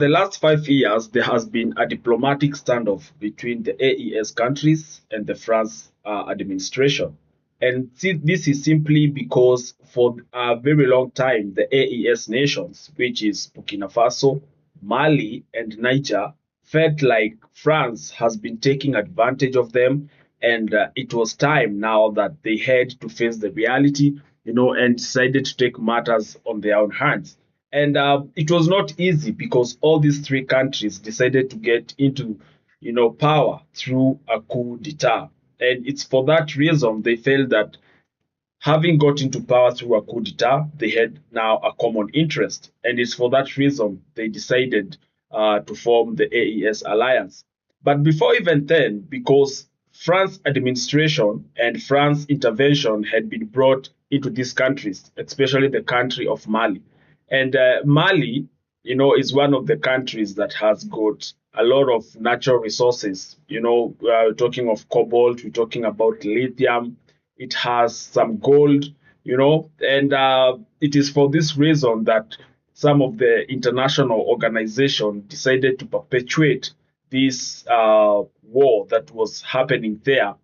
The last 5 years, there has been a diplomatic standoff between the AES countries and the France administration. And this is simply because for a very long time, the AES nations, which is Burkina Faso, Mali, and Niger, felt like France has been taking advantage of them. And it was time now that they had to face the reality, and decided to take matters on their own hands. And it was not easy because all these three countries decided to get into, power through a coup d'etat. And it's for that reason they felt that having got into power through a coup d'etat, they had now a common interest. And it's for that reason they decided to form the AES alliance. But before even then, because France administration and France intervention had been brought into these countries, especially the country of Mali. And Mali, is one of the countries that has got a lot of natural resources. We're talking of cobalt, we're talking about lithium, it has some gold, and it is for this reason that some of the international organizations decided to perpetuate this war that was happening there,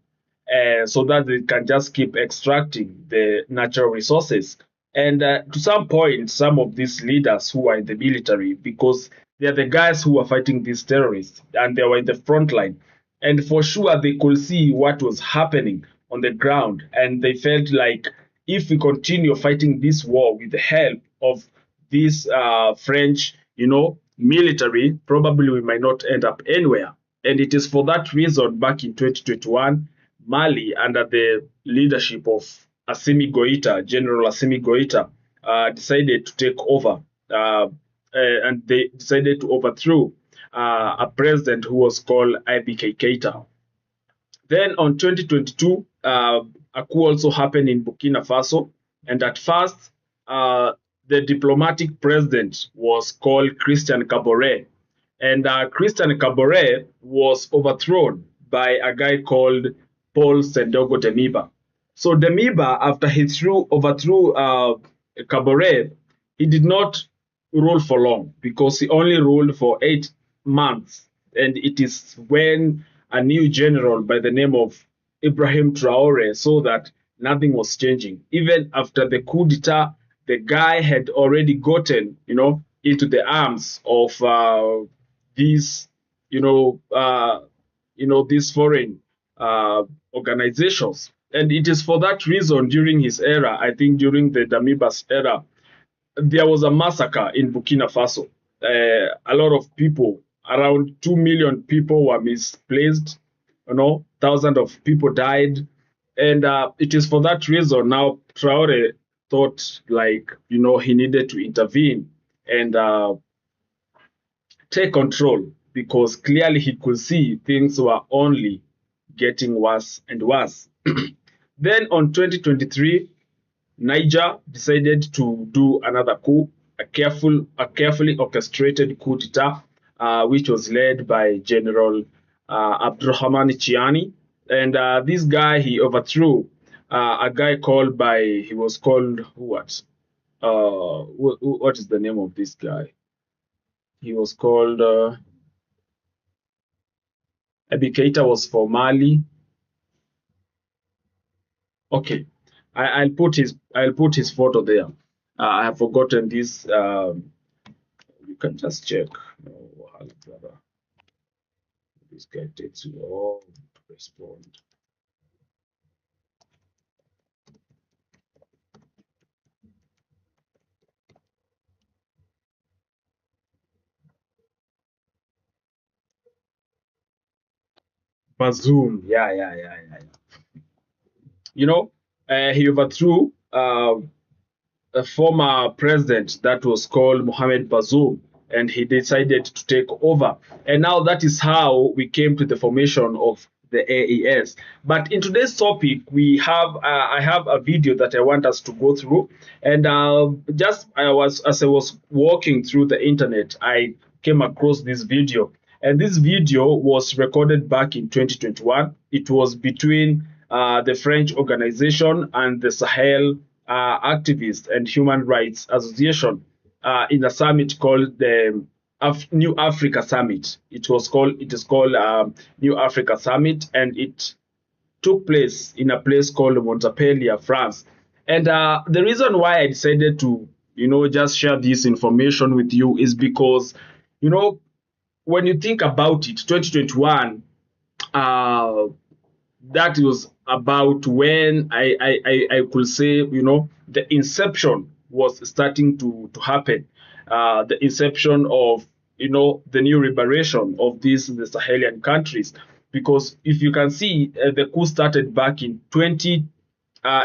so that they can just keep extracting the natural resources. And to some point, some of these leaders who are in the military, because they are the guys who are fighting these terrorists, and they were in the front line. And for sure, they could see what was happening on the ground. And they felt like if we continue fighting this war with the help of this French, military, probably we might not end up anywhere. And it is for that reason, back in 2021, Mali, under the leadership of Assimi Goita, General Assimi Goita, decided to take over, and they decided to overthrow a president who was called IBK Keita. Then on 2022, a coup also happened in Burkina Faso, and at first, the diplomatic president was called Christian Kabore, and Christian Kabore was overthrown by a guy called Paul Sendogo Demiba. So Demiba, after he overthrew Kabore, he did not rule for long because he only ruled for 8 months. And it is when a new general by the name of Ibrahim Traore saw that nothing was changing. Even after the coup d'etat, the guy had already gotten, into the arms of these, these foreign organizations. And it is for that reason during his era, I think during the Damiba's era, there was a massacre in Burkina Faso. A lot of people, around 2 million people were misplaced, thousands of people died. And it is for that reason now Traore thought like, he needed to intervene and take control, because clearly he could see things were only getting worse and worse. Then on 2023, Niger decided to do another coup, a carefully orchestrated coup d'etat, which was led by General Abdurrahman Chiani. And this guy, he overthrew a guy called what? What is the name of this guy? He was called Abiy Keita was for Mali. Okay, I'll put his photo there. I have forgotten this. You can just check. This guy takes long to respond. Bazoum, yeah. He overthrew a former president that was called Mohamed Bazoum, and he decided to take over. And now that is how we came to the formation of the AES. But in today's topic, I have a video that I want us to go through. And as I was walking through the internet, I came across this video. And this video was recorded back in 2021. It was between the French organization and the Sahel Activists and Human Rights Association in a summit called the New Africa Summit. It is called New Africa Summit, and it took place in a place called Montpellier, France. And the reason why I decided to, just share this information with you is because, when you think about it, 2021, that was about when I could say, the inception was starting to happen. The inception of, the new liberation of the Sahelian countries. Because if you can see, the coup started back in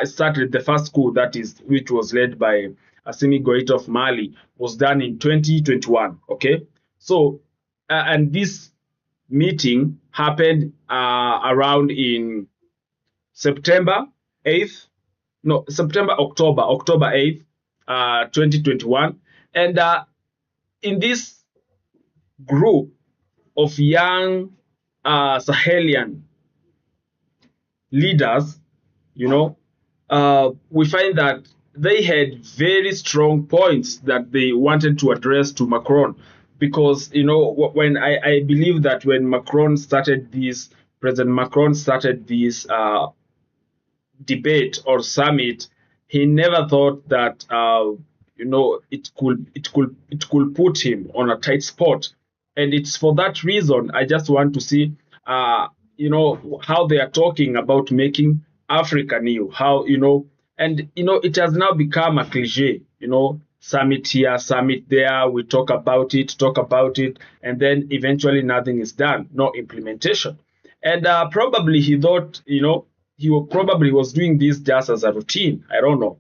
started the first coup, that is, which was led by Assimi Goïta of Mali, was done in 2021. Okay, so and this meeting happened around in September 8th, no, October 8th, 2021. And in this group of young Sahelian leaders, we find that they had very strong points that they wanted to address to Macron. Because, when I believe that when President Macron started this debate or summit, he never thought that it could put him on a tight spot. And it's for that reason I just want to see how they are talking about making Africa new, and it has now become a cliche, summit here, summit there, we talk about it, and then eventually nothing is done, no implementation. And probably he thought, probably was doing this just as a routine, I don't know.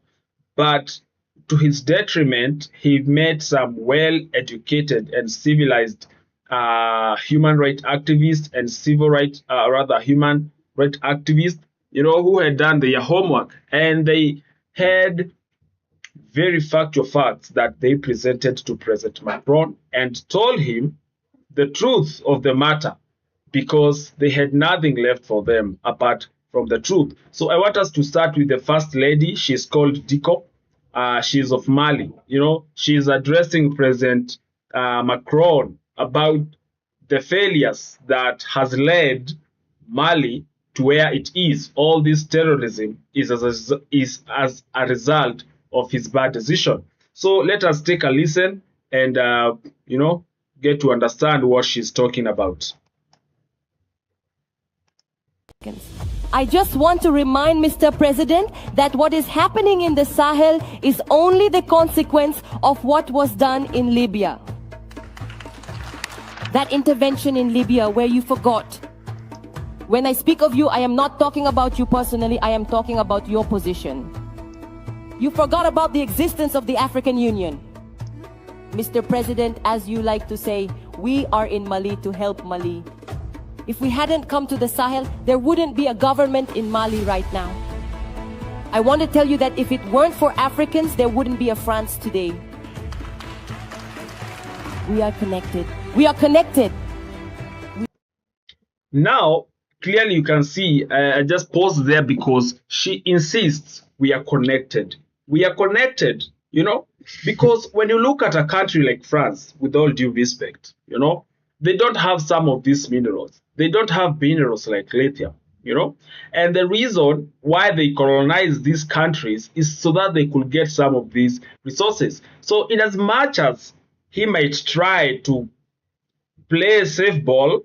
But to his detriment, he met some well-educated and civilized human rights activists and human rights activists, who had done their homework, and they had very factual facts that they presented to President Macron and told him the truth of the matter, because they had nothing left for them apart from the truth. So I want us to start with the first lady. She's called Dicko. She's of Mali. She's addressing President Macron about the failures that has led Mali to where it is. All this terrorism is as a result of his bad decision. So let us take a listen and get to understand what she's talking about. I just want to remind Mr. President that what is happening in the Sahel is only the consequence of what was done in Libya. That intervention in Libya where you forgot. When I speak of you, I am not talking about you personally, I am talking about your position. You forgot about the existence of the African Union. Mr. President, as you like to say, we are in Mali to help Mali. If we hadn't come to the Sahel, there wouldn't be a government in Mali right now. I want to tell you that if it weren't for Africans, there wouldn't be a France today. We are connected. We are connected. Now, clearly you can see, I just paused there because she insists we are connected. We are connected, because when you look at a country like France, with all due respect, they don't have some of these minerals. They don't have minerals like lithium, and the reason why they colonized these countries is so that they could get some of these resources. So in as much as he might try to play a safe ball,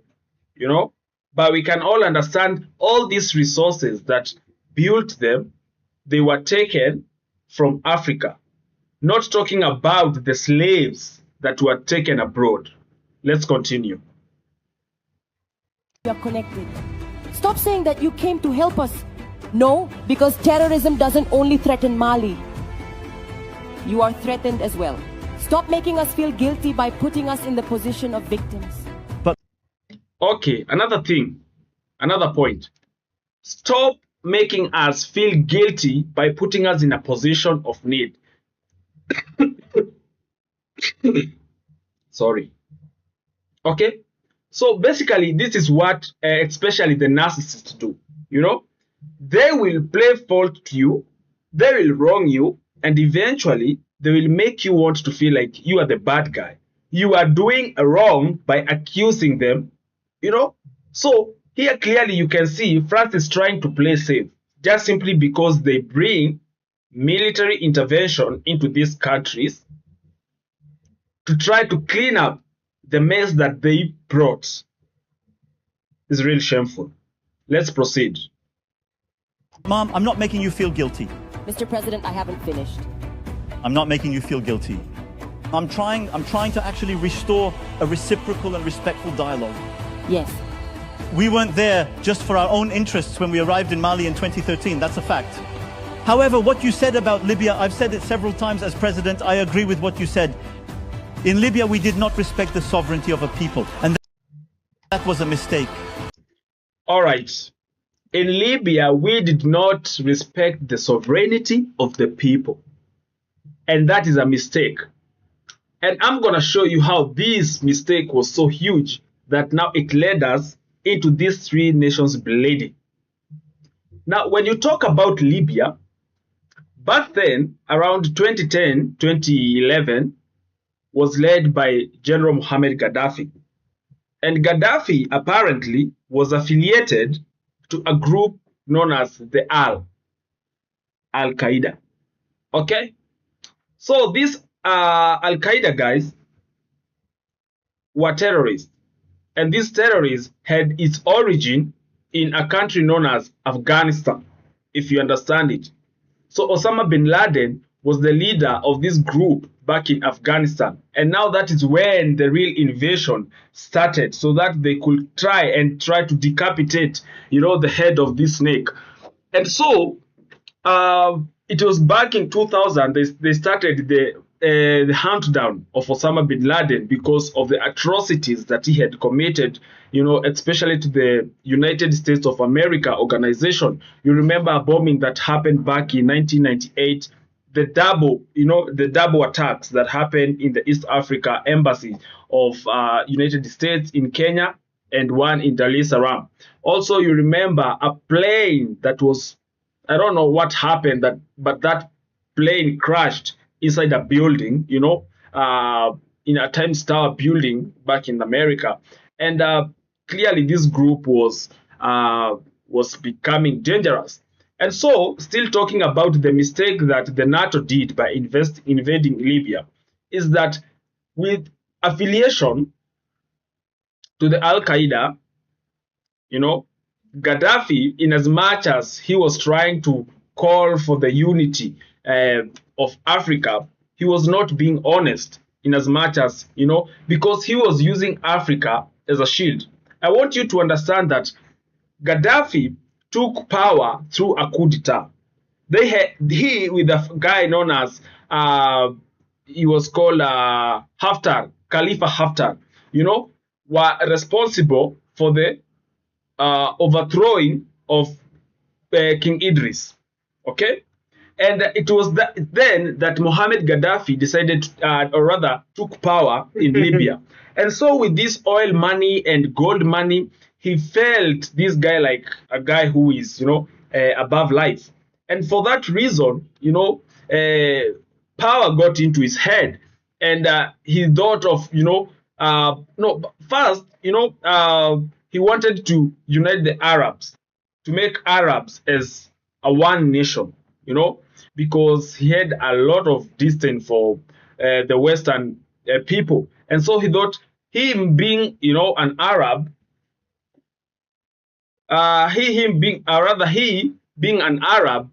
but we can all understand all these resources that built them, they were taken from Africa. Not talking about the slaves that were taken abroad. Let's continue. We are connected. Stop saying that you came to help us. No, because terrorism doesn't only threaten Mali. You are threatened as well. Stop making us feel guilty by putting us in the position of victims. Okay, another point. Stop making us feel guilty by putting us in a position of need. Sorry. Okay? So basically, this is what especially the narcissists do. They will play fault to you, they will wrong you, and eventually they will make you want to feel like you are the bad guy. you are doing wrong by accusing them, you know. So here clearly you can see France is trying to play safe just simply because they bring military intervention into these countries to try to clean up the mess that they brought. It's really shameful. Let's proceed. Mom, I'm not making you feel guilty. Mr. President, I haven't finished. I'm not making you feel guilty. I'm trying to actually restore a reciprocal and respectful dialogue. Yes. We weren't there just for our own interests when we arrived in Mali in 2013. That's a fact. However, what you said about Libya, I've said it several times as president. I agree with what you said. In Libya, we did not respect the sovereignty of a people, and that was a mistake. All right. In Libya, we did not respect the sovereignty of the people, and that is a mistake. And I'm going to show you how this mistake was so huge that now it led us into these three nations bleeding. Now, when you talk about Libya, back then, around 2010, 2011, was led by General Mohammed Gaddafi. And Gaddafi apparently was affiliated to a group known as the Al-Qaeda. Okay? So these Al-Qaeda guys were terrorists. And these terrorists had its origin in a country known as Afghanistan, if you understand it. So Osama bin Laden was the leader of this group back in Afghanistan. And now that is when the real invasion started, so that they could try to decapitate, the head of this snake. And so it was back in 2000, they started the hunt down of Osama bin Laden because of the atrocities that he had committed, especially to the United States of America organization. You remember a bombing that happened back in 1998, the double attacks that happened in the East Africa embassy of United States in Kenya and one in Dar es Salaam. Also, you remember a plane that was, I don't know what happened, but that plane crashed inside a building, in a Times Tower building back in America. And clearly this group was becoming dangerous. And so, still talking about the mistake that the NATO did by invading Libya, is that with affiliation to the Al-Qaeda, Gaddafi, in as much as he was trying to call for the unity of Africa, he was not being honest in as much as, because he was using Africa as a shield. I want you to understand that Gaddafi took power through a coup d'etat. He with a guy known as, he was called Haftar, Khalifa Haftar, were responsible for the overthrowing of King Idris. Okay? And it was then that Mohammed Gaddafi decided, or rather took power in Libya. And so with this oil money and gold money, he felt this guy like a guy who is, above life. And for that reason, power got into his head. And he thought of, first, he wanted to unite the Arabs, to make Arabs as a one nation, because he had a lot of disdain for the Western people. And so he thought him being, an Arab, he being an Arab,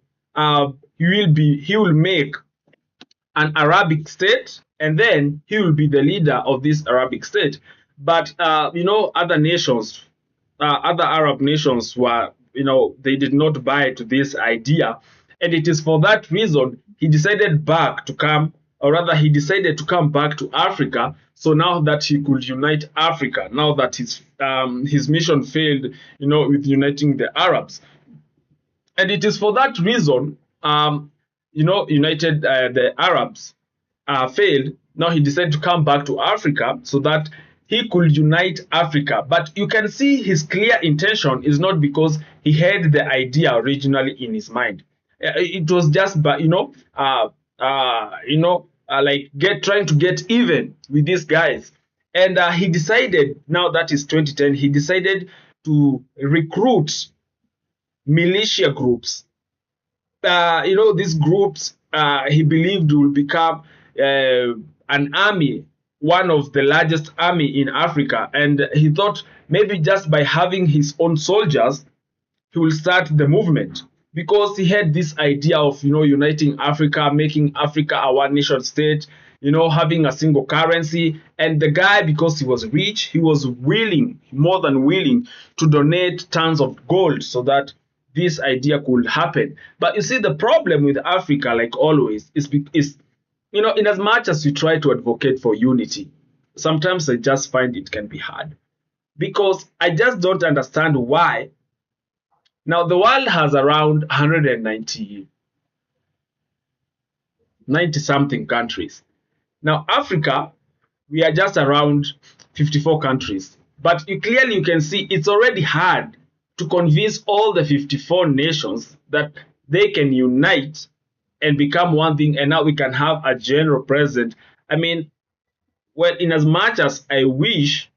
he will make an Arabic state, and then he will be the leader of this Arabic state. But other nations, other Arab nations were, they did not buy to this idea, and it is for that reason he decided to come back to Africa. So now that he could unite Africa, now that his mission failed, with uniting the Arabs, and it is for that reason, the Arabs failed. Now he decided to come back to Africa so that he could unite Africa. But you can see his clear intention is not because he had the idea originally in his mind. It was just, trying to get even with these guys. And he decided, now that is 2010, he decided to recruit militia groups. These groups he believed will become an army, one of the largest army in Africa. And he thought maybe just by having his own soldiers, he will start the movement, because he had this idea of, uniting Africa, making Africa a one nation state, having a single currency. And the guy, because he was rich, he was willing, more than willing, to donate tons of gold so that this idea could happen. But you see, the problem with Africa, like always, is in as much as you try to advocate for unity, sometimes I just find it can be hard, because I just don't understand why. Now, the world has around 190 something countries. Now, Africa, we are just around 54 countries. But clearly you can see it's already hard to convince all the 54 nations that they can unite and become one thing, and now we can have a general president. I mean, well, in as much as I wish,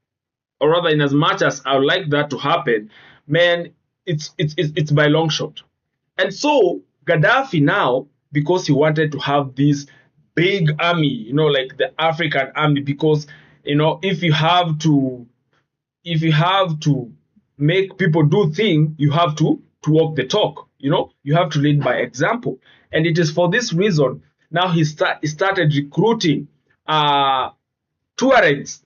or rather in as much as I would like that to happen, man, it's by long shot. And so Gaddafi now, because he wanted to have this big army, like the African army, because if you have to make people do things, you have to walk the talk. You have to lead by example. And it is for this reason now he started recruiting Tuaregs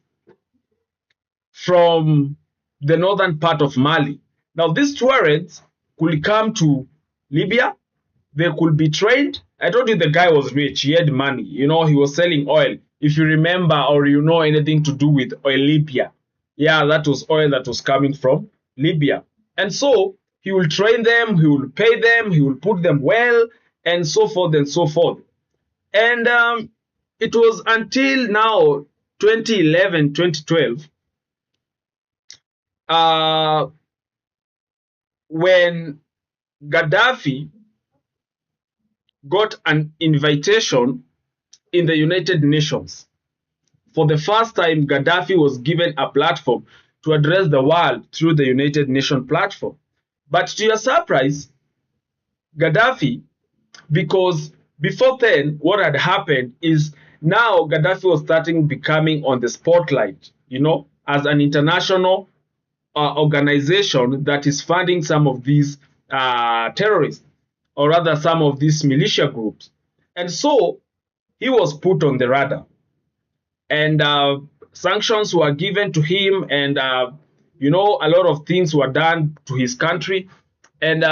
from the northern part of Mali. Now, these Tuaregs could come to Libya. They could be trained. I told you the guy was rich. He had money. He was selling oil. If you remember, or anything to do with oil Libya, yeah, that was oil that was coming from Libya. And so he will train them, he will pay them, he will put them well, and so forth and so forth. And it was until now, 2011, 2012, when Gaddafi got an invitation in the United Nations. For the first time, Gaddafi was given a platform to address the world through the United Nations platform. But to your surprise, Gaddafi, because before then, what had happened is now Gaddafi was becoming on the spotlight, as an international organization that is funding some of these terrorists, or rather some of these militia groups. And so he was put on the radar. And sanctions were given to him, and a lot of things were done to his country. And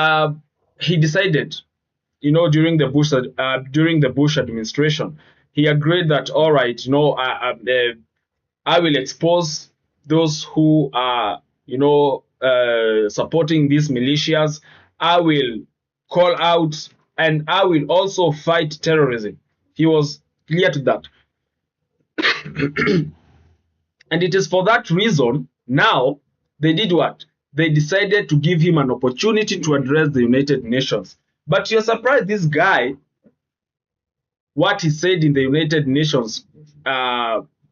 he decided, during the Bush administration, he agreed that, all right, I will expose those who are supporting these militias. I will call out, and I will also fight terrorism. He was clear to that. And it is for that reason now they did what? They decided to give him an opportunity to address the United Nations. But you're surprised, this guy, what he said in the United Nations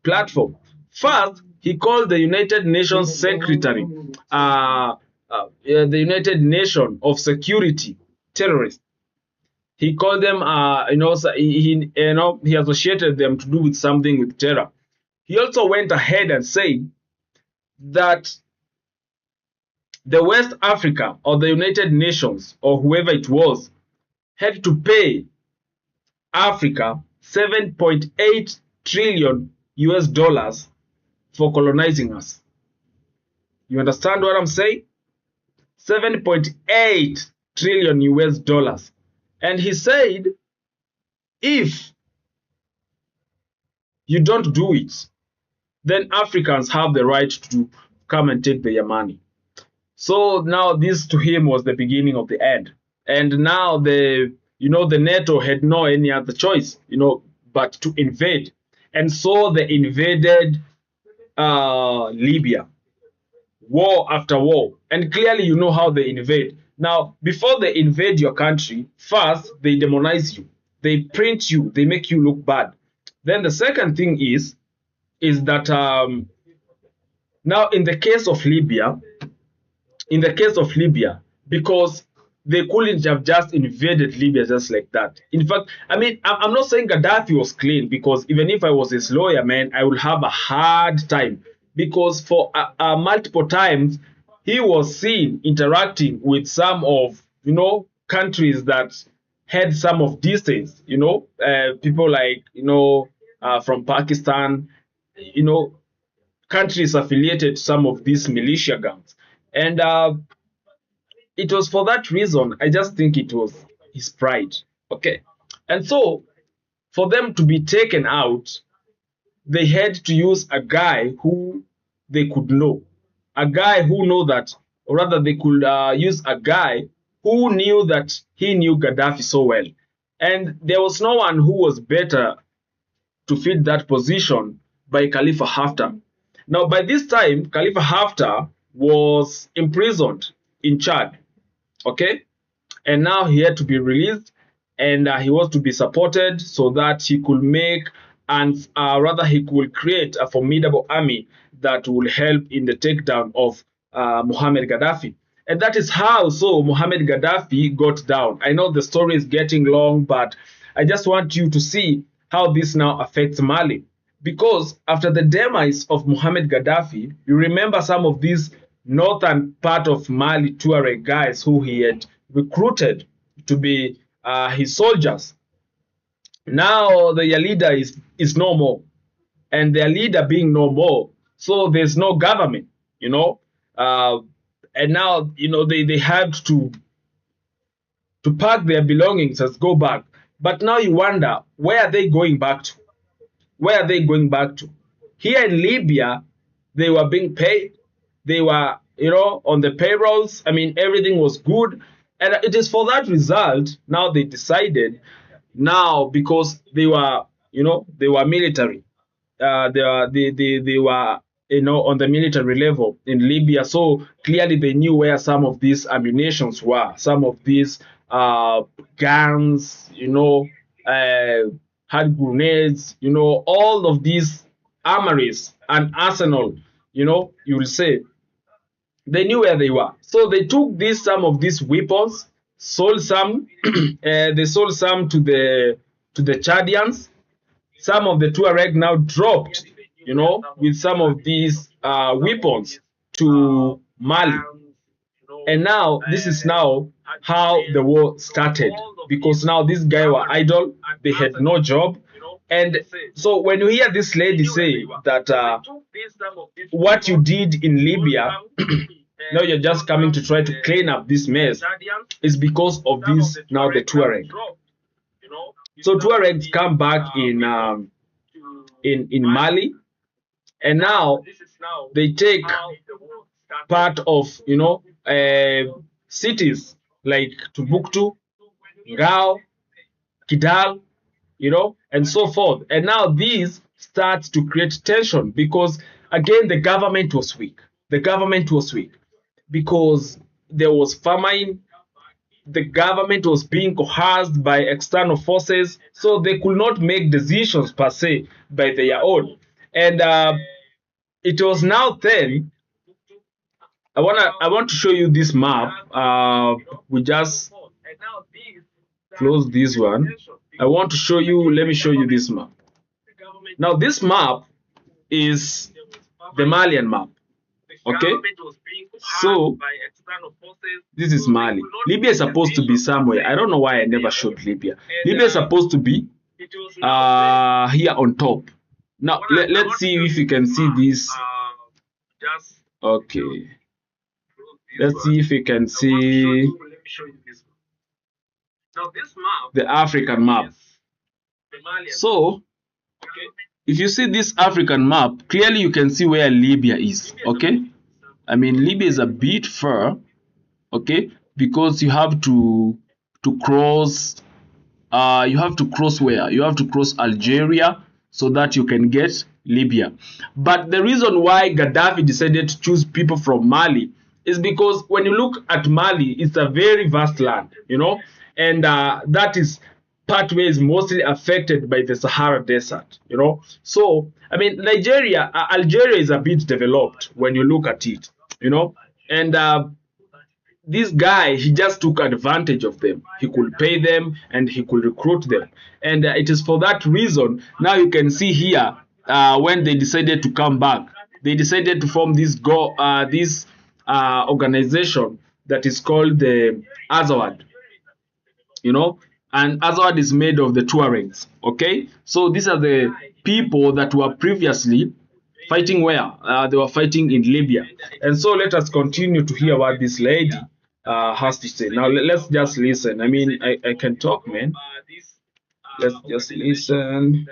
platform. First, he called the United Nations Secretary, the United Nations of Security, terrorists. He called them, he associated them to do with something with terror. He also went ahead and said that the West Africa, or the United Nations, or whoever it was, had to pay Africa $7.8 trillion for colonizing us. You understand what I'm saying? $7.8 trillion. And he said, if you don't do it, then Africans have the right to come and take their money. So now this to him was the beginning of the end. And now the NATO had no any other choice, but to invade. And so they invaded Libya, war after war. And clearly you know how they invade. Now, before they invade your country, first, they demonize you. They print you. They make you look bad. Then the second thing is that now in the case of Libya, because they couldn't have just invaded Libya just like that. In fact, I mean, I'm not saying Gaddafi was clean, because even if I was his lawyer, man, I would have a hard time, because for multiple times he was seen interacting with some of, countries that had some of these things, people like, from Pakistan, countries affiliated to some of these militia gangs. And it was for that reason, I just think it was his pride. Okay. And so for them to be taken out, they had to use a guy who they could know. A guy who know that, or rather they could use a guy who knew that he knew Gaddafi so well. And there was no one who was better to fit that position by Khalifa Haftar. Now, by this time, Khalifa Haftar was imprisoned in Chad. Okay, and now he had to be released, and he was to be supported so that he could make, and rather he could create a formidable army that will help in the takedown of Muhammad Gaddafi. And that is how Muhammad Gaddafi got down. I know the story is getting long, but I just want you to see how this now affects Mali. Because after the demise of Muhammad Gaddafi, you remember some of these northern part of Mali Tuareg guys who he had recruited to be his soldiers. Now their leader is no more, and their leader being no more, so there's no government, and now they had to pack their belongings and go back. But now you wonder, where are they going back to? Where are they going back to? Here in Libya, they were being paid. They were, on the payrolls. I mean, everything was good. And it is for that result, now they decided, now because they were, they were military. They were, on the military level in Libya. So clearly they knew where some of these ammunitions were, some of these guns, hand grenades, all of these armories and arsenal, you will say. They knew where they were. So they took some of these weapons, sold some, they sold some to the Chadians. Some of the Tuareg now dropped, with some of these weapons to Mali. And now, this is now how the war started. Because now these guys were idle, they had no job. And so when you hear this lady say that what you did in Libya, now you're just coming to try to clean up this mess, is because of this now the Tuareg. So Tuaregs come back in Mali, and now they take part of cities like Timbuktu, Gao, Kidal, and so forth. And now these start to create tension because again the government was weak. The government was weak because there was famine. The government was being coerced by external forces, so they could not make decisions per se by their own. And it was now then. I want to show you this map. We just close this one. I want to show you. Let me show you this map. Now this map is the Malian map. Okay, so this is Mali. Libya is supposed to be somewhere. I don't know why I never showed Libya. Libya is supposed to be here on top. Now let's see if you can see this. Okay, let's see if you can see the African map. So if you see this African map, clearly you can see where Libya is. Okay, I mean Libya is a bit far, okay, because you have to cross. You have to cross where? You have to cross Algeria so that you can get Libya. But the reason why Gaddafi decided to choose people from Mali is because when you look at Mali, it's a very vast land, and that is pathway is mostly affected by the Sahara Desert, you know. So, I mean, Algeria is a bit developed when you look at it, you know. And this guy, he just took advantage of them. He could pay them and he could recruit them. And it is for that reason, now you can see here, when they decided to come back, they decided to form this organization that is called the Azawad, you know, and Azawad is made of the Tuaregs, okay? So these are the people that were previously fighting where? They were fighting in Libya. And so let us continue to hear what this lady has to say. Now let's just listen. I mean, I can talk, man. Let's just listen.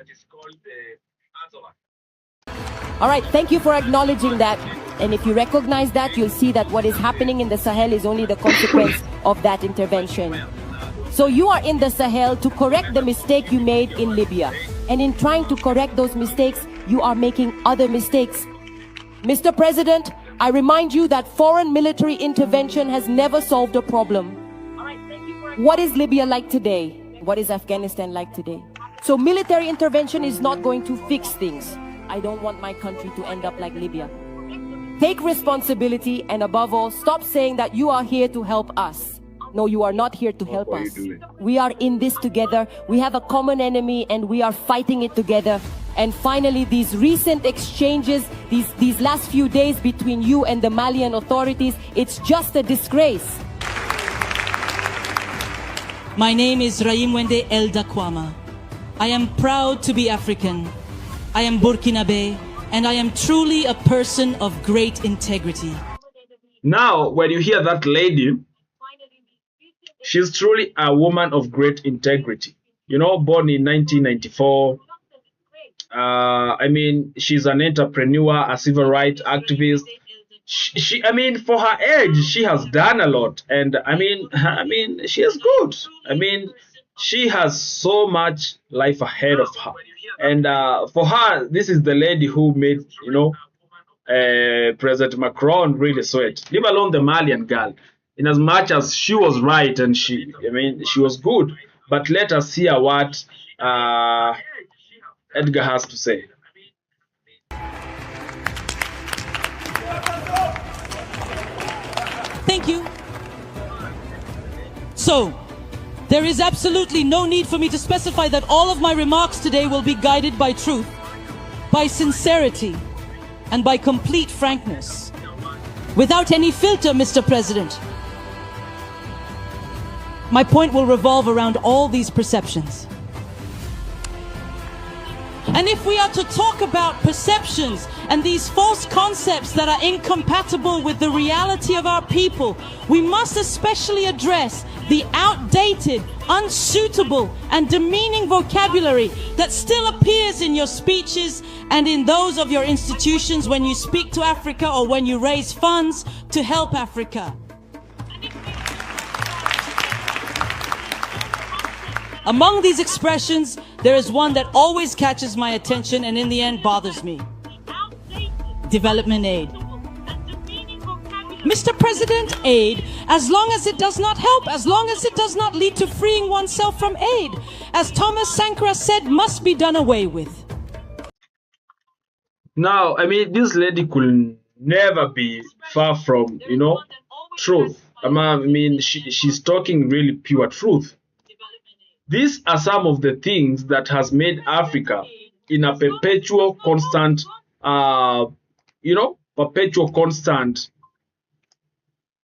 All right, thank you for acknowledging that. And if you recognize that, you'll see that what is happening in the Sahel is only the consequence of that intervention. So you are in the Sahel to correct the mistake you made in Libya. And in trying to correct those mistakes, you are making other mistakes. Mr. President, I remind you that foreign military intervention has never solved a problem. What is Libya like today? What is Afghanistan like today? So military intervention is not going to fix things. I don't want my country to end up like Libya. Take responsibility, and above all, stop saying that you are here to help us. No, you are not here to help us. We are in this together. We have a common enemy and we are fighting it together. And finally, these recent exchanges, these last few days between you and the Malian authorities, it's just a disgrace. My name is Dicko Eldaa Koama. I am proud to be African. I am Burkinabe, and I am truly a person of great integrity. Now, when you hear that lady, she's truly a woman of great integrity. You know, born in 1994. I mean, she's an entrepreneur, a civil rights activist. I mean, for her age, she has done a lot, and I mean, she is good. I mean, she has so much life ahead of her, and for her, this is the lady who made, you know, President Macron really sweat. Leave alone the Malian girl. In as much as she was right and she was good, but let us hear what Edgar has to say. Thank you. So, there is absolutely no need for me to specify that all of my remarks today will be guided by truth, by sincerity, and by complete frankness. Without any filter, Mr. President. My point will revolve around all these perceptions. And if we are to talk about perceptions and these false concepts that are incompatible with the reality of our people, we must especially address the outdated, unsuitable, and demeaning vocabulary that still appears in your speeches and in those of your institutions when you speak to Africa or when you raise funds to help Africa. Among these expressions, there is one that always catches my attention and in the end bothers me. Development aid. Mr. President, aid, as long as it does not help, as long as it does not lead to freeing oneself from aid, as Thomas Sankara said, must be done away with. Now, I mean, this lady could never be far from, you know, truth. I mean, she's talking really pure truth. These are some of the things that has made Africa in a perpetual constant,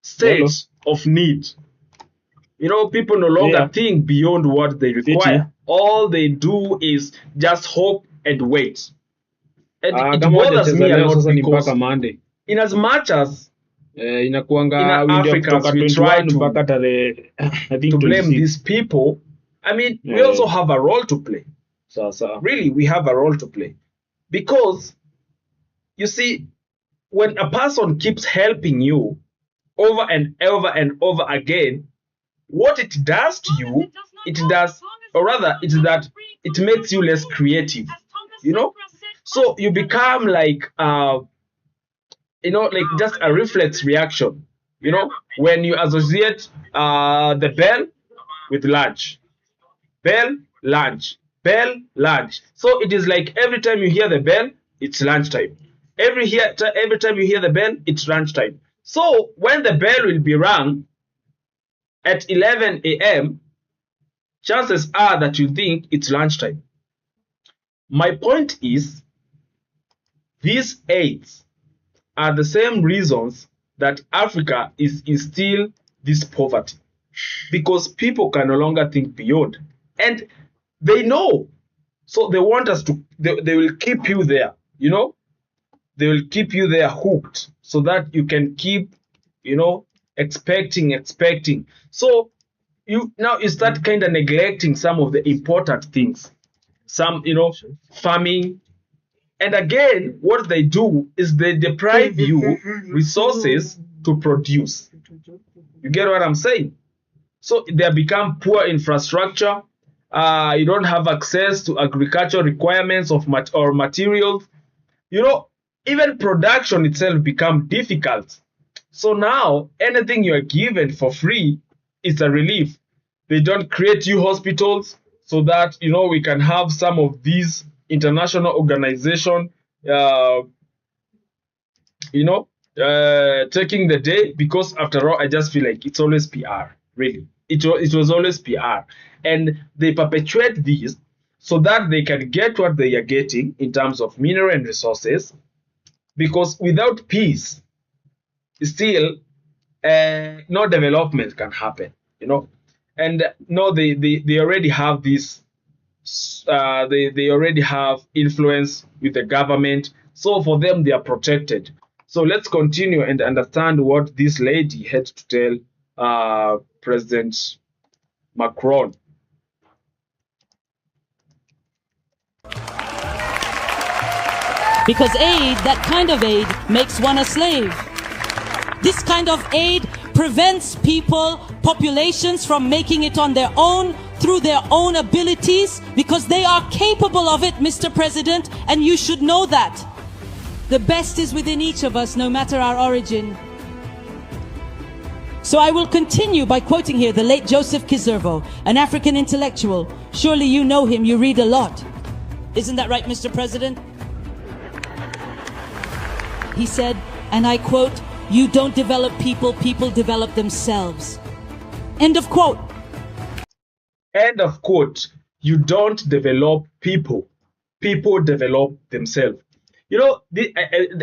state of need. You know, people no longer think beyond what they require. All they do is just hope and wait. And it bothers me a lot because in as much as in Africa we try to blame these people, I mean, we also have a role to play. Really, we have a role to play. Because, you see, when a person keeps helping you over and over and over again, what it does to you, it makes you less creative, you know? So you become like, like just a reflex reaction, you know, when you associate the bell with lunch. bell, lunch, bell, lunch. So it is like every time you hear the bell, it's lunchtime. Every time you hear the bell, it's lunchtime. So when the bell will be rung at 11 a.m., chances are that you think it's lunchtime. My point is, these aids are the same reasons that Africa is still this poverty, because people can no longer think beyond, and they know. So they want us to, they will keep you there, you know, they will keep you there hooked so that you can keep, you know, expecting. So you start kind of neglecting some of the important things, some, you know, farming. And again, what they do is they deprive you resources to produce. You get what I'm saying? So they become poor infrastructure. You don't have access to agricultural requirements of materials. You know, even production itself become difficult. So now anything you are given for free is a relief. They don't create you hospitals so that, you know, we can have some of these international organization, you know, taking the day, because after all, I just feel like it's always PR, really. It was always PR. And they perpetuate this so that they can get what they are getting in terms of mineral and resources, because without peace, still, no development can happen, you know. And no, they already have this, they already have influence with the government. So for them, they are protected. So let's continue and understand what this lady had to tell President Macron. Because aid, that kind of aid, makes one a slave. This kind of aid prevents people, populations from making it on their own, through their own abilities, because they are capable of it, Mr. President, and you should know that. The best is within each of us, no matter our origin. So I will continue by quoting here the late Joseph Kizervo, an African intellectual. Surely you know him, you read a lot. Isn't that right, Mr. President? He said, and I quote, "You don't develop people, people develop themselves." End of quote. End of quote. You don't develop people, people develop themselves. You know,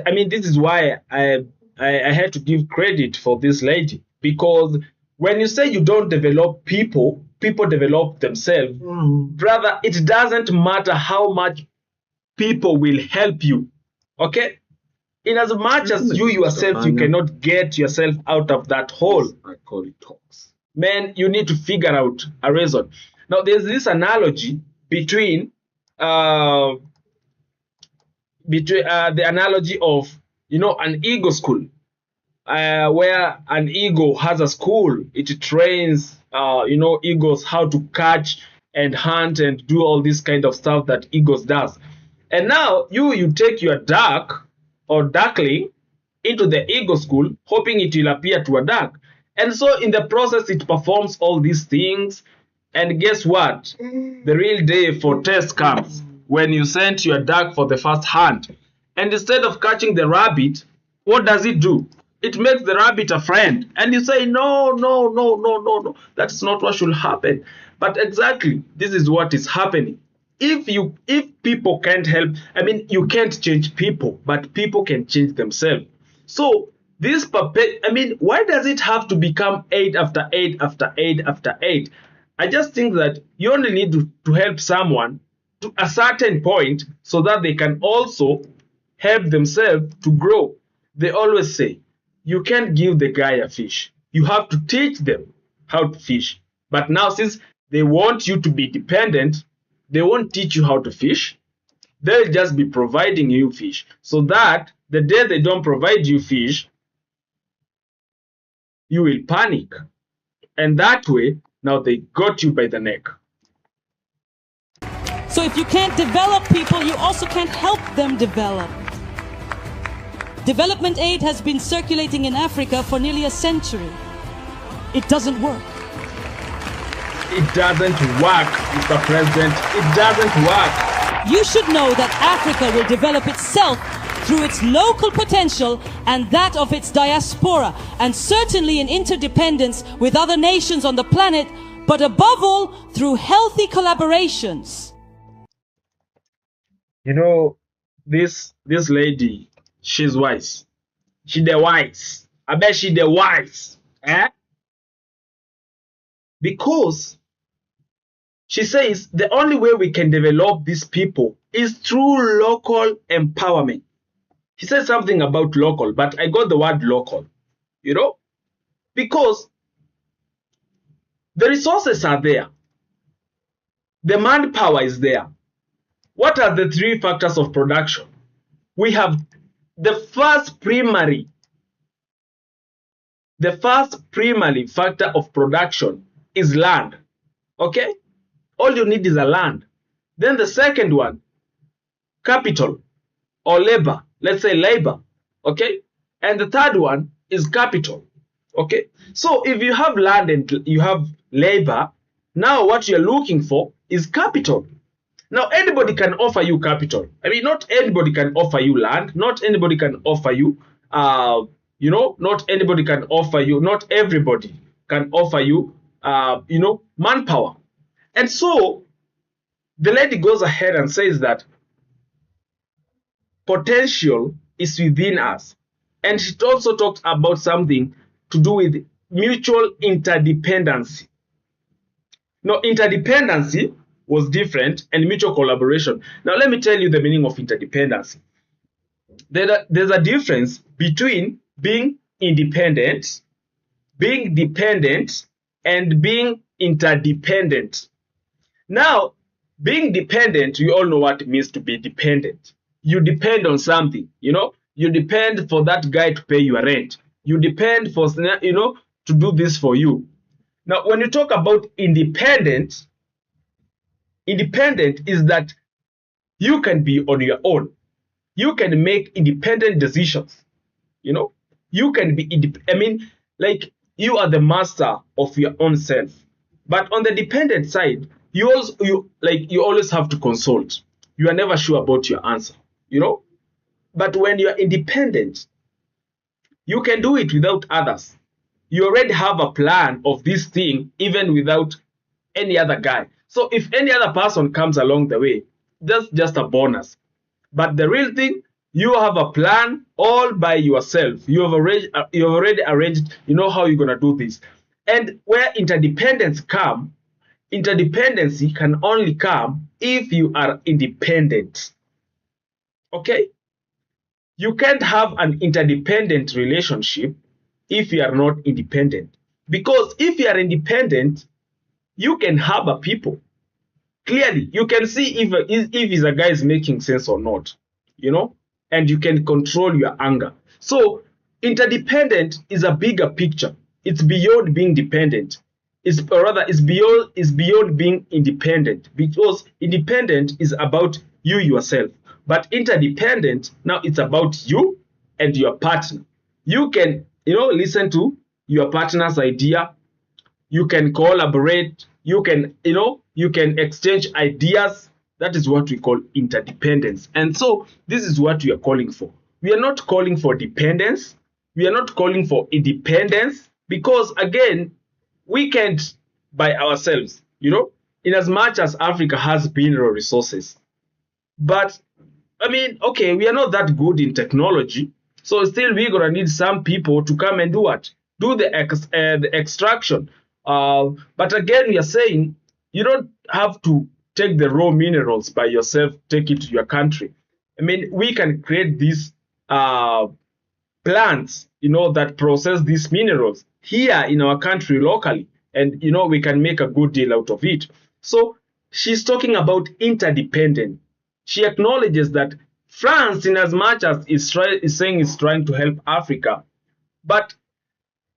I mean, this is why I had to give credit for this lady, because when you say you don't develop people, people develop themselves, brother, it doesn't matter how much people will help you, okay? In as much as you yourself, you cannot get yourself out of that hole. I call it talks. Man, you need to figure out a reason. Now, there's this analogy between the analogy of, you know, an eagle school, where an eagle has a school. It trains, you know, eagles how to catch and hunt and do all this kind of stuff that eagles does. And now you take your duck or duckling into the eagle school, hoping it will appear to a duck. And so in the process, it performs all these things. And guess what? The real day for test comes when you send your duck for the first hunt. And instead of catching the rabbit, what does it do? It makes the rabbit a friend. And you say, no. That's not what should happen. But exactly, this is what is happening. If people can't help, I mean, you can't change people, but people can change themselves. So this I mean, why does it have to become aid after aid after aid after aid? I just think that you only need to help someone to a certain point so that they can also help themselves to grow. They always say, you can't give the guy a fish. You have to teach them how to fish. But now, since they want you to be dependent, they won't teach you how to fish. They'll just be providing you fish, so that the day they don't provide you fish, you will panic. And that way, now they got you by the neck. So if you can't develop people, you also can't help them develop. Development aid has been circulating in Africa for nearly a century. It doesn't work. It doesn't work, Mr. President. It doesn't work. You should know that Africa will develop itself through its local potential and that of its diaspora, and certainly in interdependence with other nations on the planet, but above all, through healthy collaborations. You know, this lady, she's wise. She the wise. I bet she the wise. Because she says the only way we can develop these people is through local empowerment. He said something about local, but I got the word local, you know, because the resources are there. The manpower is there. What are the three factors of production? We have the first primary factor of production is land. Okay? All you need is a land. Then the second one, capital or labor. Let's say labor. Okay? And the third one is capital. Okay? So if you have land and you have labor, now what you're looking for is capital. Now anybody can offer you capital. I mean, not anybody can offer you land. Not anybody can offer you, not anybody can offer you, not everybody can offer you, manpower. And so the lady goes ahead and says that potential is within us. And she also talked about something to do with mutual interdependency. Now, interdependency was different and mutual collaboration. Now, let me tell you the meaning of interdependency. There's a difference between being independent, being dependent, and being interdependent. Now, being dependent, we all know what it means to be dependent. You depend on something, you depend for that guy to pay your rent. You depend for, to do this for you. Now, when you talk about independent is that you can be on your own. You can make independent decisions. You can be, like you are the master of your own self. But on the dependent side, you always have to consult. You are never sure about your answer, But when you are independent, you can do it without others. You already have a plan of this thing, even without any other guy. So if any other person comes along the way, that's just a bonus. But the real thing, you have a plan all by yourself. You have already arranged, how you're going to do this. And where interdependency interdependency can only come if you are independent. Okay? You can't have an interdependent relationship if you are not independent. Because if you are independent, you can harbor people. Clearly, you can see if a guy is making sense or not, and you can control your anger. So interdependent is a bigger picture. It's beyond being dependent. It's beyond being independent, because independent is about you yourself. But interdependent, now it's about you and your partner. You can, listen to your partner's idea. You can collaborate. You can exchange ideas. That is what we call interdependence. And so this is what we are calling for. We are not calling for dependence. We are not calling for independence, because again, we can't by ourselves, in as much as Africa has mineral resources. But okay, we are not that good in technology. So still we're going to need some people to come and do what? Do the extraction. But again, we are saying you don't have to take the raw minerals by yourself, take it to your country. We can create these plants, that process these minerals here in our country locally. And, we can make a good deal out of it. So she's talking about interdependent. She acknowledges that France, in as much as is saying it's trying to help Africa, but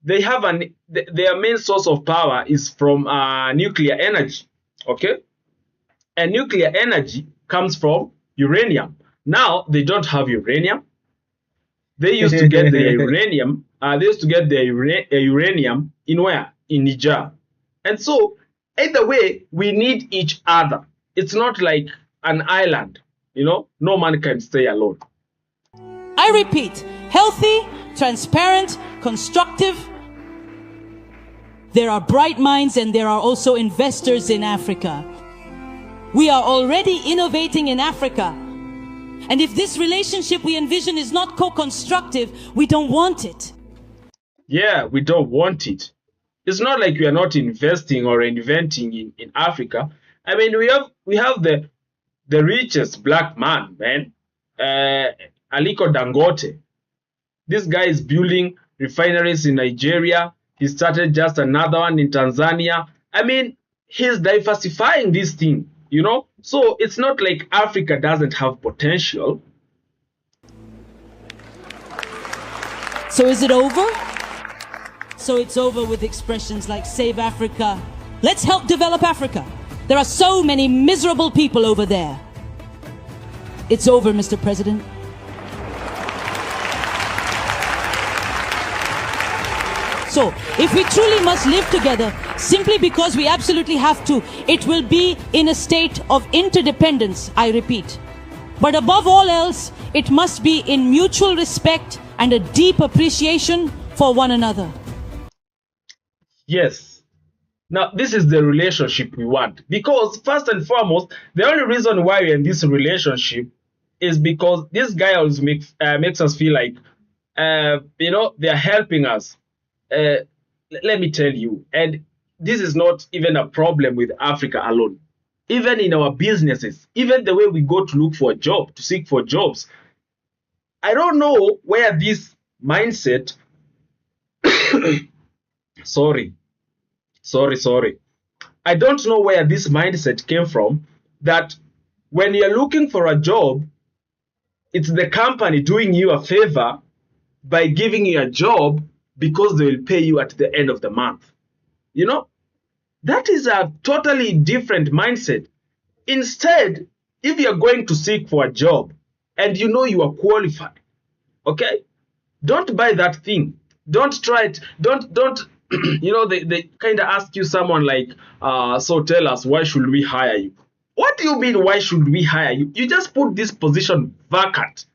they have their main source of power is from nuclear energy, okay? And nuclear energy comes from uranium. Now they don't have uranium. They used to get their uranium. They used to get their uranium in where? In Niger. And so either way, we need each other. It's not like an island, no man can stay alone. I repeat, healthy, transparent, constructive. There are bright minds and there are also investors in Africa. We are already innovating in Africa. And if this relationship we envision is not co-constructive, we don't want it. Yeah, we don't want it. It's not like we are not investing or inventing in Africa. I mean, we have the richest black man, Aliko Dangote. This guy is building refineries in Nigeria. He started just another one in Tanzania. I mean, he's diversifying this thing, So it's not like Africa doesn't have potential. So is it over? So it's over with expressions like Save Africa. Let's help develop Africa. There are so many miserable people over there. It's over, Mr. President. So, if we truly must live together, simply because we absolutely have to, it will be in a state of interdependence, I repeat. But above all else, it must be in mutual respect and a deep appreciation for one another. Yes. Now, this is the relationship we want. Because, first and foremost, the only reason why we're in this relationship is because this guy always makes us feel like, they're helping us. Let me tell you, and this is not even a problem with Africa alone. Even in our businesses, even the way we go to look for a job, to seek for jobs, I don't know where this mindset, sorry. I don't know where this mindset came from, that when you're looking for a job, it's the company doing you a favor by giving you a job because they will pay you at the end of the month. That is a totally different mindset. Instead, if you're going to seek for a job and you are qualified, okay, don't buy that thing. Don't try it. Don't they kind of ask you someone like, so tell us, why should we hire you? What do you mean, why should we hire you? You just put this position vacant.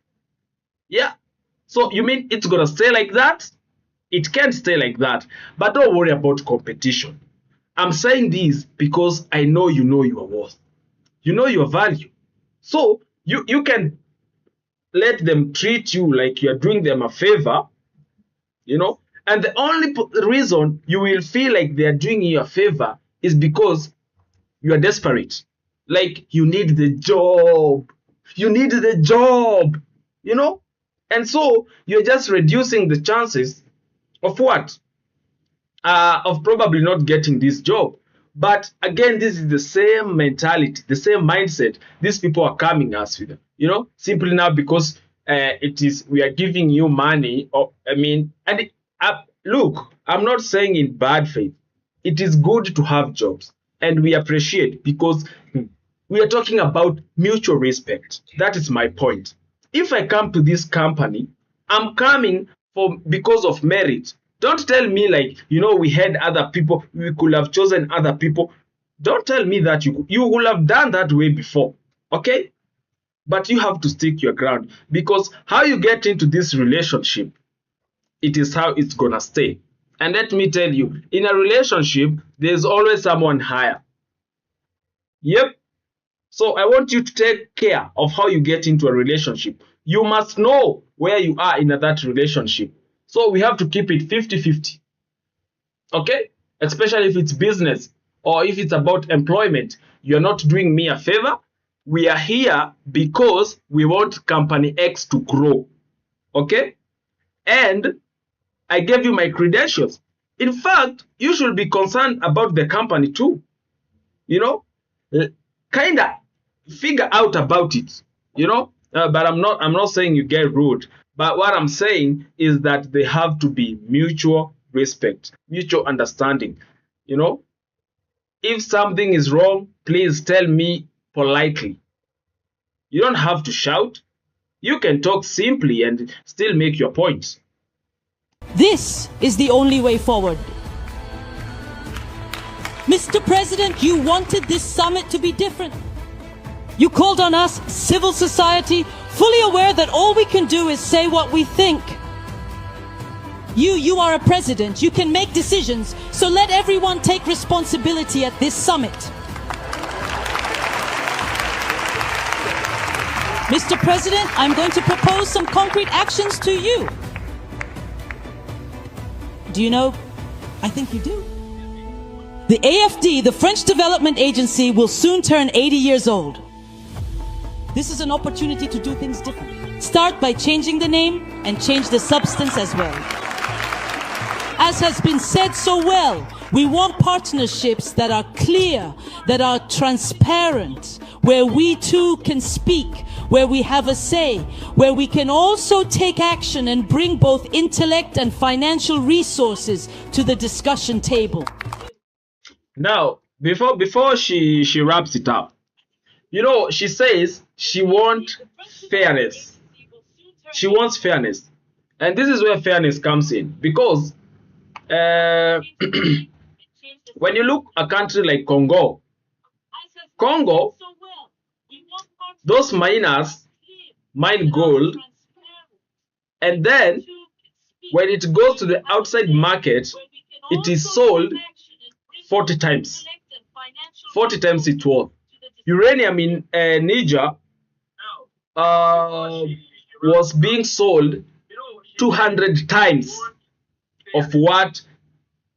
Yeah. So you mean it's going to stay like that? It can't stay like that. But don't worry about competition. I'm saying this because I know your worth. You know your value. So you can let them treat you like you're doing them a favor, and the only reason you will feel like they're doing you a favor is because you are desperate. Like you need the job. And so you're just reducing the chances of what? Of probably not getting this job. But again, this is the same mentality, the same mindset these people are coming us with. Simply now because we are giving you money. Look, I'm not saying in bad faith. It is good to have jobs, and we appreciate, because we are talking about mutual respect. That is my point. If I come to this company, I'm coming because of merit. Don't tell me like, we had other people, we could have chosen other people. Don't tell me that you will have done that way before, okay? But you have to stick your ground, because how you get into this relationship, it is how it's gonna stay. And let me tell you, in a relationship, there's always someone higher. Yep. So I want you to take care of how you get into a relationship. You must know where you are in that relationship. So we have to keep it 50-50. Okay? Especially if it's business or if it's about employment. You're not doing me a favor. We are here because we want company X to grow. Okay? And I gave you my credentials. In fact, you should be concerned about the company too. Kind of figure out about it. But I'm not saying you get rude. But what I'm saying is that they have to be mutual respect, mutual understanding. If something is wrong, please tell me politely. You don't have to shout. You can talk simply and still make your point. This is the only way forward. Mr. President, you wanted this summit to be different. You called on us, civil society, fully aware that all we can do is say what we think. You are a president. You can make decisions. So let everyone take responsibility at this summit. Mr. President, I'm going to propose some concrete actions to you. Do you know? I think you do. The AFD, the French Development Agency, will soon turn 80 years old. This is an opportunity to do things differently. Start by changing the name and change the substance as well. As has been said so well, we want partnerships that are clear, that are transparent, where we too can speak, where we have a say, where we can also take action and bring both intellect and financial resources to the discussion table. Now, before she wraps it up, you know, she says she wants fairness. She wants fairness. And this is where fairness comes in. Because when you look at a country like Congo, those miners mine gold, and then when it goes to the outside market, it is sold 40 times. 40 times its worth. Uranium in Niger was being sold 200 times of what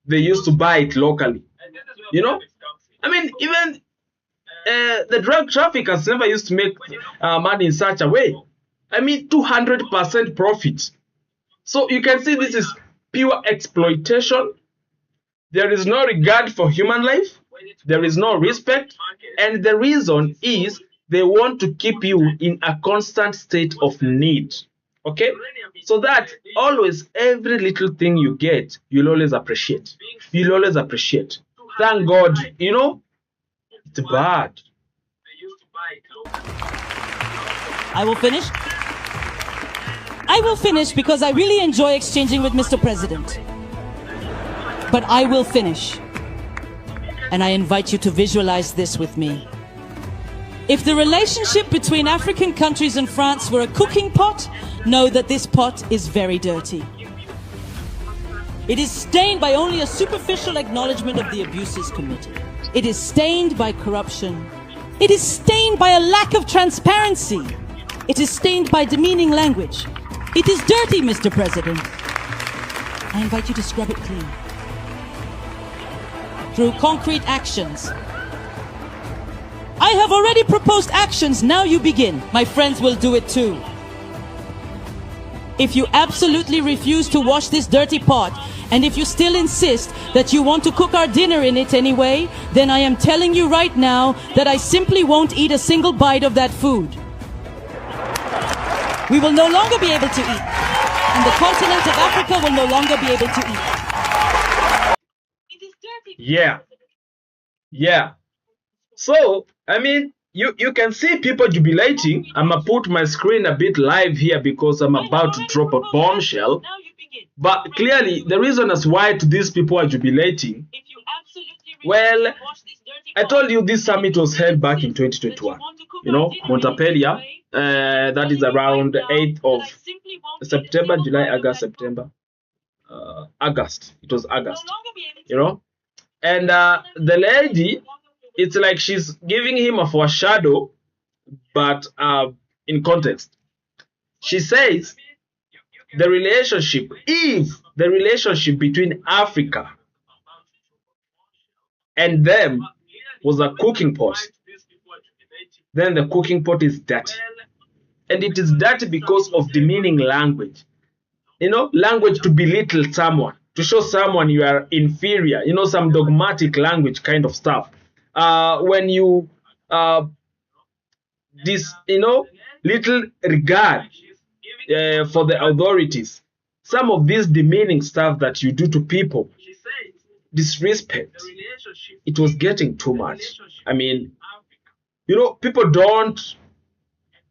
they used to buy it locally. You know, I mean, even the drug traffickers never used to make money in such a way. I mean, 200% profit. So you can see this is pure exploitation. There is no regard for human life. There is no respect. And the reason is they want to keep you in a constant state of need. Okay? So that always, every little thing you get, you'll always appreciate. You'll always appreciate. Thank God, you know, it's bad. I will finish. I will finish because I really enjoy exchanging with Mr. President. But I will finish. And I invite you to visualize this with me. If the relationship between African countries and France were a cooking pot, know that this pot is very dirty. It is stained by only a superficial acknowledgement of the abuses committed. It is stained by corruption. It is stained by a lack of transparency. It is stained by demeaning language. It is dirty, Mr. President. I invite you to scrub it clean. Through concrete actions. I have already proposed actions, now you begin. My friends will do it too. If you absolutely refuse to wash this dirty pot, and if you still insist that you want to cook our dinner in it anyway, then I am telling you right now that I simply won't eat a single bite of that food. We will no longer be able to eat, and the continent of Africa will no longer be able to eat. Yeah. So, I mean, you can see people jubilating. I'm going to put my screen a bit live here because I'm about to drop a bombshell. But clearly, the reason as why these people are jubilating, well, I told you this summit was held back in 2021. You know, Montpellier, that is around 8th of September, July, August, September. August. It was August. You know? And the lady, it's like she's giving him a foreshadow, but in context. She says the relationship, if the relationship between Africa and them was a cooking pot, then the cooking pot is dirty. And it is dirty because of demeaning language. You know, language to belittle someone, to show someone you are inferior, you know, some dogmatic language kind of stuff. When you, little regard for the authorities, some of this demeaning stuff that you do to people, disrespect, it was getting too much. I mean, you know, people don't,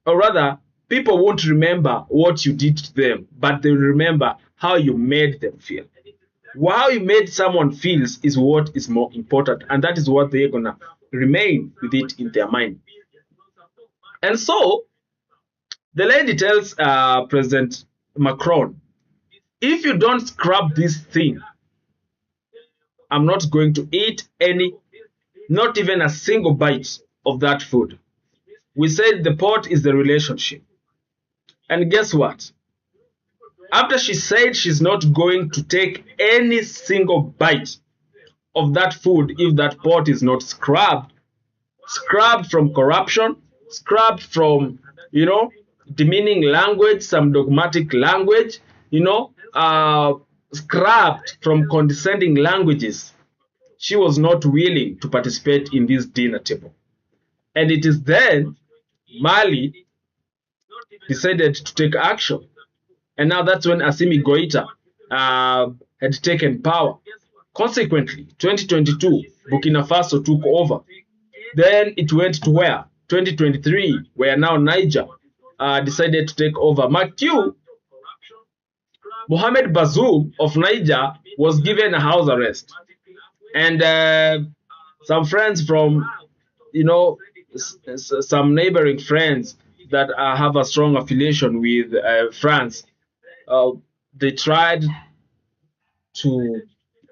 or rather, people won't remember what you did to them, but they remember how you made them feel. how you made someone feels is what is more important, and that is what they're gonna remain with it in their mind. And so the lady tells President Macron, if you don't scrub this thing, I'm not going to eat any, not even a single bite of that food. We said the pot is the relationship. And guess what? After she said she's not going to take any single bite of that food if that pot is not scrubbed from corruption, scrubbed from, demeaning language, some dogmatic language, scrubbed from condescending languages, she was not willing to participate in this dinner table. And it is then Mali decided to take action. And now that's when Assimi Goita had taken power. Consequently, 2022, Burkina Faso took over. Then it went to where? 2023, where now Niger decided to take over. Mark II, Mohamed Bazoum of Niger was given a house arrest. And some friends from, some neighboring friends that have a strong affiliation with France, they tried to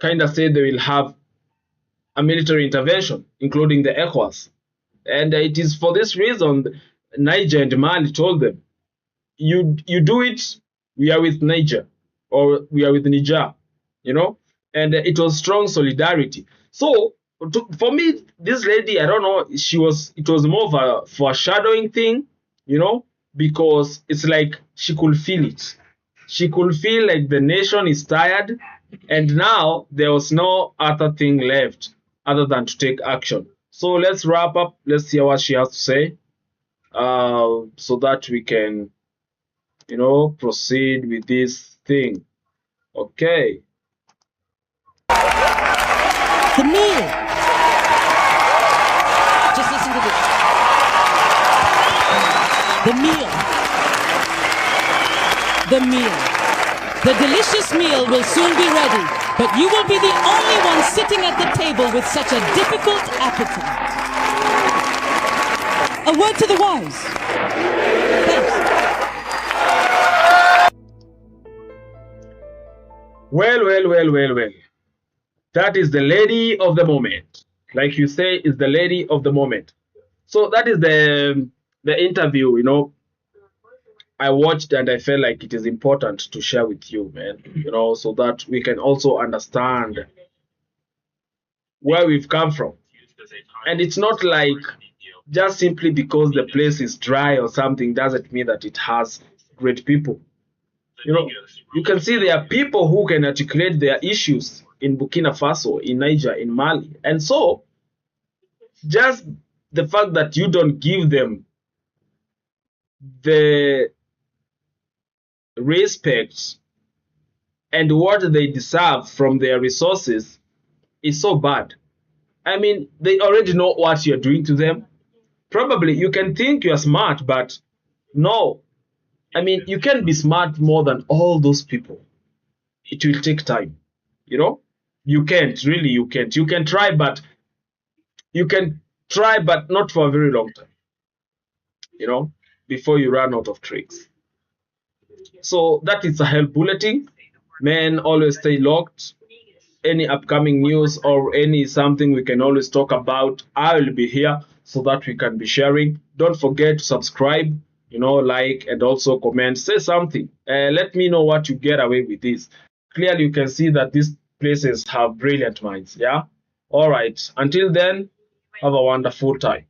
kind of say they will have a military intervention, including the ECOWAS. And it is for this reason Niger and Mali told them, you do it, we are with Niger, or we are with Niger, and it was strong solidarity. So for me, this lady, I don't know, it was more of a foreshadowing thing, because it's like she could feel it. She could feel like the nation is tired, and now there was no other thing left other than to take action. So let's wrap up. Let's hear what she has to say, so that we can, proceed with this thing. Okay. The meal. Just listen to this. The meal. The meal. The delicious meal will soon be ready, but you will be the only one sitting at the table with such a difficult appetite. A word to the wise. Thanks. Well. That is the lady of the moment. Like you say, is the lady of the moment. So that is the interview, I watched, and I felt like it is important to share with you, man, so that we can also understand where we've come from. And it's not like just simply because the place is dry or something doesn't mean that it has great people. You can see there are people who can articulate their issues in Burkina Faso, in Niger, in Mali. And so just the fact that you don't give them the respect and what they deserve from their resources is so bad. I mean, they already know what you're doing to them. Probably you can think you're smart, but no. I mean, you can be smart more than all those people. It will take time. You can't, really, you can't. You can try, but not for a very long time, before you run out of tricks. So that is Sahel Bulletin. Men, always stay locked. Any upcoming news or any something we can always talk about, I will be here so that we can be sharing. Don't forget to subscribe, like, and also comment. Say something. Let me know what you get away with this. Clearly, you can see that these places have brilliant minds. Yeah? All right. Until then, have a wonderful time.